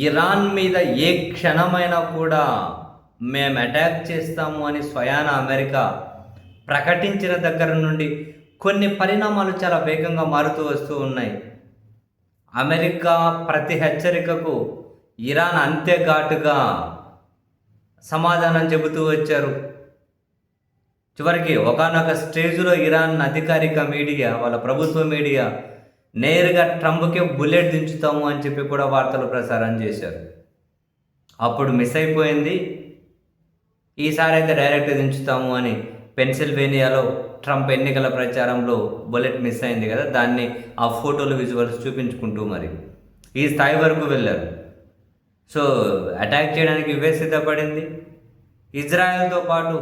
Iran మీద ఏ క్షణమైనా కూడా మేము అటాక్ చేస్తాము అని స్వయాన అమెరికా ప్రకటించిన దగ్గర నుండి కొన్ని పరిణామాలు చాలా వేగంగా మారుతూ వస్తూ ఉన్నాయి. అమెరికా ప్రతి హెచ్చరికకు ఇరాన్ అంతే ఘాటుగా సమాధానం చెబుతూ వచ్చారు. చివరికి ఒకానొక స్టేజ్లో ఇరాన్ అధికారిక మీడియా, వాళ్ళ ప్రభుత్వ మీడియా నేరుగా ట్రంప్కే బుల్లెట్ దించుతాము అని చెప్పి కూడా వార్తలు ప్రసారం చేశారు. అప్పుడు మిస్ అయిపోయింది. ఈసారి అయితే డైరెక్ట్ దించుతాము అని పెన్సిల్వేనియాలో ట్రంప్ ఎన్నికల ప్రచారంలో బుల్లెట్ మిస్ అయింది కదా, దాన్ని ఆ ఫోటోలు విజువల్స్ చూపించుకుంటూ మరి ఈ స్థాయి వరకు వెళ్ళారు. సో అటాక్ చేయడానికి యుఎస్ సిద్ధపడింది. ఇజ్రాయెల్తో పాటు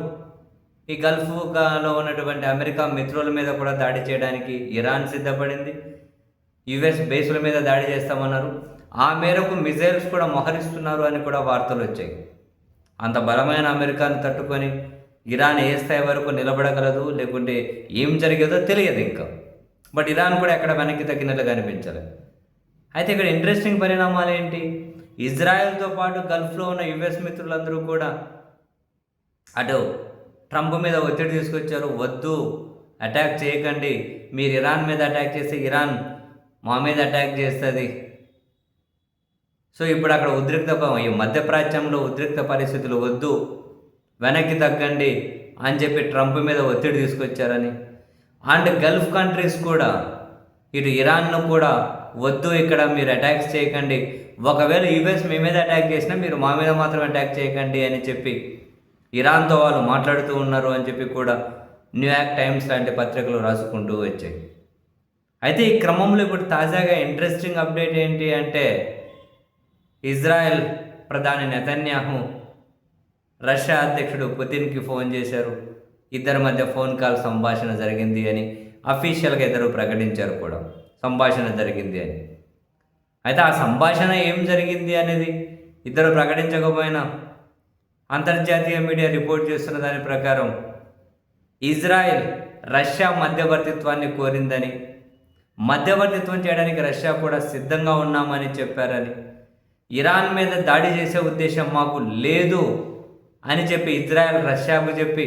ఈ గల్ఫ్లో ఉన్నటువంటి అమెరికా మిత్రుల మీద కూడా దాడి చేయడానికి ఇరాన్ సిద్ధపడింది. యుఎస్ బేసుల మీద దాడి చేస్తామన్నారు. ఆ మేరకు మిజైల్స్ కూడా మోహరిస్తున్నారు అని కూడా వార్తలు వచ్చాయి. అంత బలమైన అమెరికాను తట్టుకొని ఇరాన్ ఏ స్థాయి వరకు నిలబడగలదు, లేకుంటే ఏం జరిగేదో తెలియదు ఇంకా. బట్ ఇరాన్ కూడా ఎక్కడ వెనక్కి తగ్గినట్లుగా అనిపించాలి. అయితే ఇక్కడ ఇంట్రెస్టింగ్ పరిణామాలు ఏంటి? ఇజ్రాయెల్తో పాటు గల్ఫ్లో ఉన్న యుఎస్ మిత్రులందరూ కూడా అటు ట్రంప్ మీద ఒత్తిడి తీసుకొచ్చారు. వద్దు, అటాక్ చేయకండి, మీరు ఇరాన్ మీద అటాక్ చేస్తే ఇరాన్ మా మీద అటాక్ చేస్తుంది. సో ఇప్పుడు అక్కడ ఈ మధ్యప్రాచ్యంలో ఉద్రిక్త పరిస్థితులు వద్దు, వెనక్కి తగ్గండి అని చెప్పి ట్రంప్ మీద ఒత్తిడి తీసుకొచ్చారని. అండ్ గల్ఫ్ కంట్రీస్ కూడా ఇటు ఇరాన్ను కూడా వద్దు, ఇక్కడ మీరు అటాక్స్ చేయకండి, ఒకవేళ యుఎస్ మీ మీద అటాక్ చేసినా మీరు మా మీద మాత్రం అటాక్ చేయకండి అని చెప్పి ఇరాన్తో వాళ్ళు మాట్లాడుతూ ఉన్నారు అని చెప్పి కూడా న్యూయార్క్ టైమ్స్ లాంటి పత్రికలు రాసుకుంటూ వచ్చాయి. అయితే ఈ క్రమంలో ఇప్పుడు తాజాగా ఇంట్రెస్టింగ్ అప్డేట్ ఏంటి అంటే, ఇజ్రాయెల్ ప్రధాని నెతన్యాహు రష్యా అధ్యక్షుడు పుతిన్కి ఫోన్ చేశారు. ఇద్దరి మధ్య ఫోన్ కాల్ సంభాషణ జరిగింది అని అఫీషియల్గా ఇద్దరు ప్రకటించారు కూడా, సంభాషణ జరిగింది అని. అయితే ఆ సంభాషణ ఏం జరిగింది అనేది ఇద్దరు ప్రకటించకపోయినా అంతర్జాతీయ మీడియా రిపోర్ట్ చేస్తున్న దాని ప్రకారం ఇజ్రాయెల్ రష్యా మధ్యవర్తిత్వాన్ని కోరిందని, మధ్యవర్తిత్వం చేయడానికి రష్యా కూడా సిద్ధంగా ఉన్నామని చెప్పారని, ఇరాన్ మీద దాడి చేసే ఉద్దేశం మాకు లేదు అని చెప్పి ఇజ్రాయెల్ రష్యాకు చెప్పి,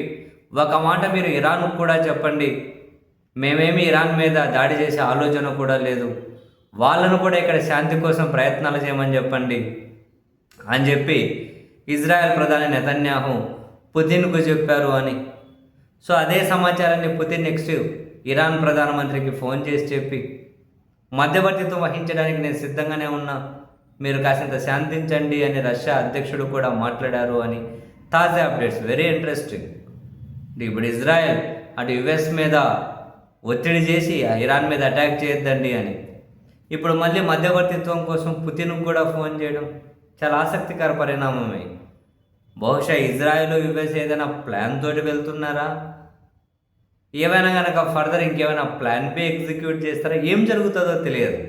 ఒక మాట మీరు ఇరాన్కు కూడా చెప్పండి, మేమేమి ఇరాన్ మీద దాడి చేసే ఆలోచన కూడా లేదు, వాళ్ళను కూడా ఇక్కడ శాంతి కోసం ప్రయత్నాలు చేయమని చెప్పండి అని చెప్పి ఇజ్రాయెల్ ప్రధాని నెతన్యాహు పుతిన్కు చెప్పారు అని. సో అదే సమాచారాన్ని పుతిన్ నెక్స్ట్ ఇరాన్ ప్రధానమంత్రికి ఫోన్ చేసి చెప్పి, మధ్యవర్తిత్వం వహించడానికి నేను సిద్ధంగానే ఉన్నా, మీరు కాసింత శాంతించండి అని రష్యా అధ్యక్షుడు కూడా మాట్లాడారు అని తాజా అప్డేట్స్. Very interesting. ఇప్పుడు ఇజ్రాయెల్ అటు యుఎస్ మీద ఒత్తిడి చేసి ఇరాన్ మీద అటాక్ చేయొద్దండి అని, ఇప్పుడు మళ్ళీ మధ్యవర్తిత్వం కోసం పుతిన్కు కూడా ఫోన్ చేయడం చాలా ఆసక్తికర పరిణామమే. బహుశా ఇజ్రాయెల్ యుఎస్ ఏదైనా ప్లాన్ తోటి వెళ్తున్నారా, ఏమైనా కనుక ఫర్దర్ ఇంకేమైనా ప్లాన్ బి ఎగ్జిక్యూట్ చేస్తారా, ఏం జరుగుతుందో తెలియదు.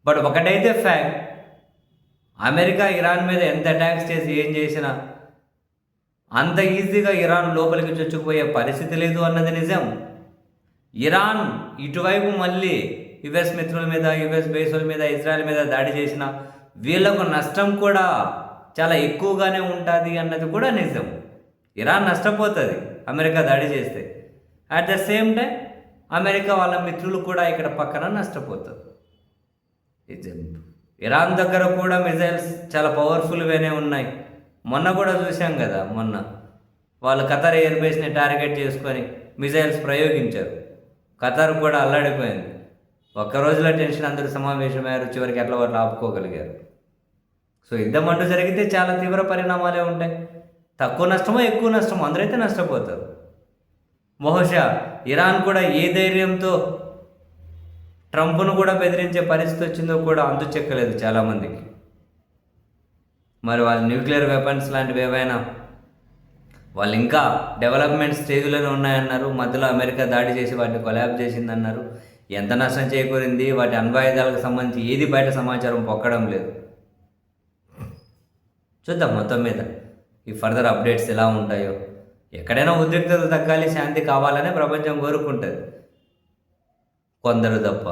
బట్ ఒకటైతే ఫ్యాక్ట్, అమెరికా ఇరాన్ మీద ఎంత అటాక్స్ చేసి ఏం చేసినా అంత ఈజీగా ఇరాన్ లోపలికి చొచ్చుకుపోయే పరిస్థితి లేదు అన్నది నిజం. ఇరాన్ ఇటువైపు మళ్ళీ యుఎస్ మిత్రుల మీద, యుఎస్ బేసుల మీద, ఇజ్రాయెల్ మీద దాడి చేసిన వీళ్ళకు నష్టం కూడా చాలా ఎక్కువగానే ఉంటుంది అన్నది కూడా నిజం. ఇరాన్ నష్టపోతుంది అమెరికా దాడి చేస్తే. At the same time America వాళ్ళ మిత్రులు కూడా ఇక్కడ పక్కన నష్టపోతారు. ఇరాన్ దగ్గర కూడా మిజైల్స్ చాలా పవర్ఫుల్గానే ఉన్నాయి. మొన్న కూడా చూసాం కదా, మొన్న వాళ్ళు ఖతర్ ఎయిర్ బేస్ని టార్గెట్ చేసుకొని మిజైల్స్ ప్రయోగించారు. ఖతర్ కూడా అల్లాడిపోయింది. ఒక్క రోజులో టెన్షన్ అందరూ సమావేశమయ్యారు, చివరికి ఎట్లా వాళ్ళు ఆపుకోగలిగారు. సో యుద్ధం అంటూ జరిగితే చాలా తీవ్ర పరిణామాలే ఉంటాయి. తక్కువ నష్టమో ఎక్కువ నష్టమో అందరైతే నష్టపోతారు. బహుశా ఇరాన్ కూడా ఏ ధైర్యంతో ట్రంప్ను కూడా బెదిరించే పరిస్థితి వచ్చిందో కూడా అంతు చెక్కలేదు చాలామందికి. మరి వాళ్ళ న్యూక్లియర్ వెపన్స్ లాంటివి ఏవైనా వాళ్ళు ఇంకా డెవలప్మెంట్ స్టేజ్లోనే ఉన్నాయన్నారు. మధ్యలో అమెరికా దాడి చేసి వాటిని కొలాబ్ చేసిందన్నారు. ఎంత నష్టం చేకూరింది, వాటి అణ్వాయుధాలకు సంబంధించి ఏది బయట సమాచారం పొక్కడం లేదు. చూద్దాం మొత్తం మీద ఈ ఫర్దర్ అప్డేట్స్ ఎలా ఉంటాయో. ఎక్కడైనా ఉద్రిక్తత తగ్గాలి, శాంతి కావాలనే ప్రపంచం కోరుకుంటుంది, కొందరు తప్ప.